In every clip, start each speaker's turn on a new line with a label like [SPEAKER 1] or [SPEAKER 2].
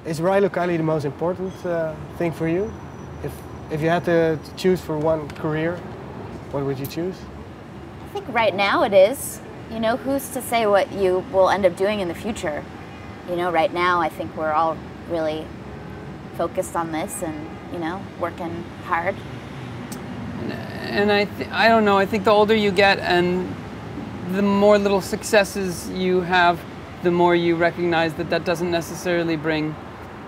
[SPEAKER 1] Is Rilo Kiley the most important thing for you? If you had to choose for one career, what would you choose?
[SPEAKER 2] I think right now it is. You know, who's to say what you will end up doing in the future? You know, right now I think we're all really focused on this and, you know, working hard.
[SPEAKER 3] And I don't know, I think the older you get and the more little successes you have, the more you recognize that that doesn't necessarily bring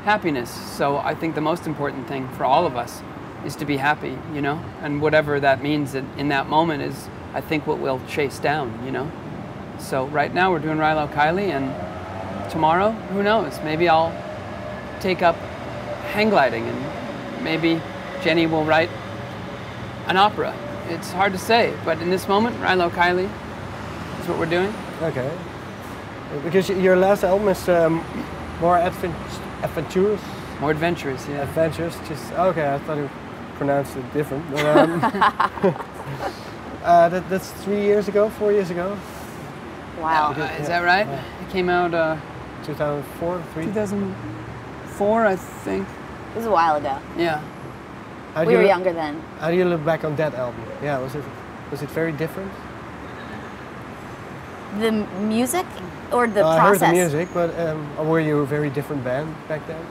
[SPEAKER 3] happiness. So I think the most important thing for all of us is to be happy, you know? And whatever that means in that moment is, I think, what we'll chase down, you know? So right now we're doing Rilo Kiley, and tomorrow, who knows? Maybe I'll take up hang gliding, and maybe Jenny will write an opera. It's hard to say, but in this moment, Rilo Kiley is what we're doing.
[SPEAKER 1] Okay. Because your last album is more adventurous.
[SPEAKER 3] More adventurous, yeah.
[SPEAKER 1] Adventurous, just okay. I thought you pronounced it different. But, that's 3 years ago, 4 years ago.
[SPEAKER 2] Wow.
[SPEAKER 3] Is that right?
[SPEAKER 1] Yeah.
[SPEAKER 3] It came out
[SPEAKER 1] 2004, 3?
[SPEAKER 3] 2004, I think.
[SPEAKER 2] It was a while ago.
[SPEAKER 3] Yeah.
[SPEAKER 2] We were younger then.
[SPEAKER 1] How do you look back on that album? Yeah, was it very different?
[SPEAKER 2] The music or the process?
[SPEAKER 1] I heard the music, but were you a very different band back then?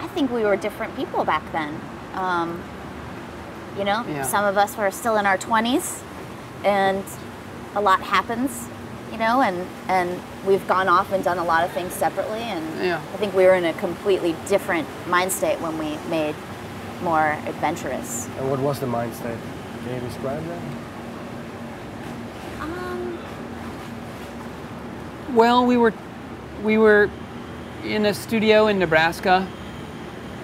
[SPEAKER 2] I think we were different people back then. You know,
[SPEAKER 3] Yeah.
[SPEAKER 2] some of us were still in our 20s, and a lot happens, you know, and we've gone off and done a lot of things separately, and
[SPEAKER 3] Yeah.
[SPEAKER 2] I think we were in a completely different mind state when we made more Adventurous.
[SPEAKER 1] And what was the mind state? Can you describe that?
[SPEAKER 3] Well, we were in a studio in Nebraska,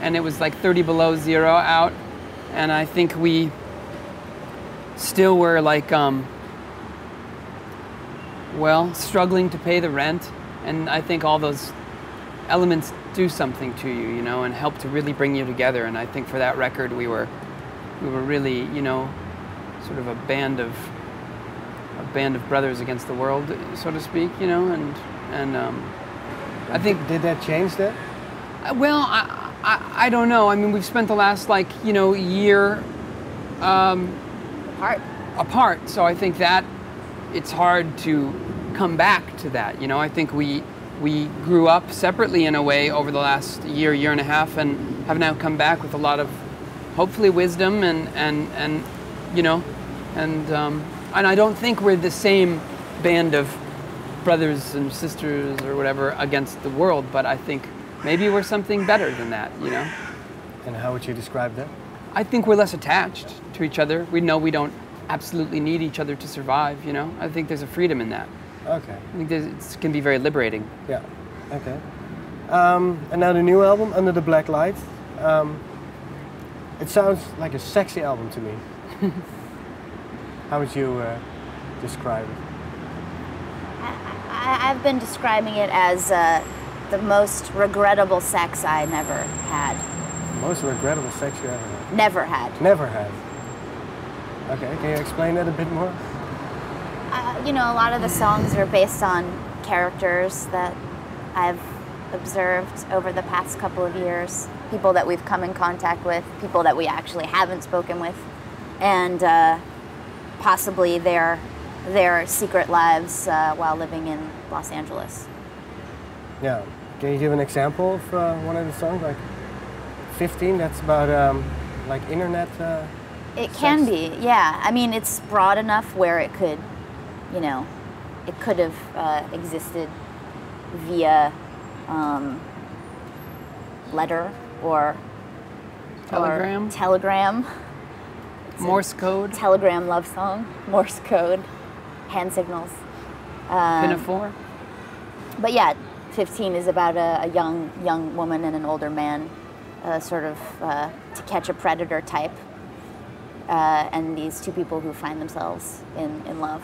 [SPEAKER 3] and it was like 30 below zero out, and I think we still were like, well, struggling to pay the rent, and I think all those elements do something to you, you know, and help to really bring you together. And I think for that record, we were really, you know, sort of a band of brothers against the world, so to speak, you know, and I think.
[SPEAKER 1] Did that change that?
[SPEAKER 3] Well, I don't know. I mean, we've spent the last, like, you know, year apart, so I think that it's hard to come back to that, you know. I think we grew up separately in a way over the last year and a half, and have now come back with a lot of, hopefully, wisdom and you know, and I don't think we're the same band of brothers and sisters or whatever against the world, but I think maybe we're something better than that, you know.
[SPEAKER 1] And how would you describe that?
[SPEAKER 3] I think we're less attached to each other. We know we don't absolutely need each other to survive, you know. I think there's a freedom in that.
[SPEAKER 1] Okay.
[SPEAKER 3] I think it can be very liberating.
[SPEAKER 1] Yeah. Okay. And now the new album, Under the Blacklight. It sounds like a sexy album to me. How would you describe it?
[SPEAKER 2] I've been describing it as the most regrettable sex I never had.
[SPEAKER 1] Most regrettable sex you ever had?
[SPEAKER 2] Never had.
[SPEAKER 1] Never had. Okay, can you explain that a bit more?
[SPEAKER 2] You know, a lot of the songs are based on characters that I've observed over the past couple of years, people that we've come in contact with, people that we actually haven't spoken with, and possibly their secret lives while living in Los Angeles.
[SPEAKER 1] Yeah. Can you give an example of one of the songs, like 15? That's about like internet.
[SPEAKER 2] It can be, yeah. I mean, it's broad enough where it could, you know, it could have existed via letter or
[SPEAKER 3] Telegram.
[SPEAKER 2] Telegram.
[SPEAKER 3] Morse code.
[SPEAKER 2] Telegram love song. Morse code. Hand signals.
[SPEAKER 3] Pinafore.
[SPEAKER 2] But yeah, 15 is about a young woman and an older man, sort of to catch a predator type, and these two people who find themselves in love.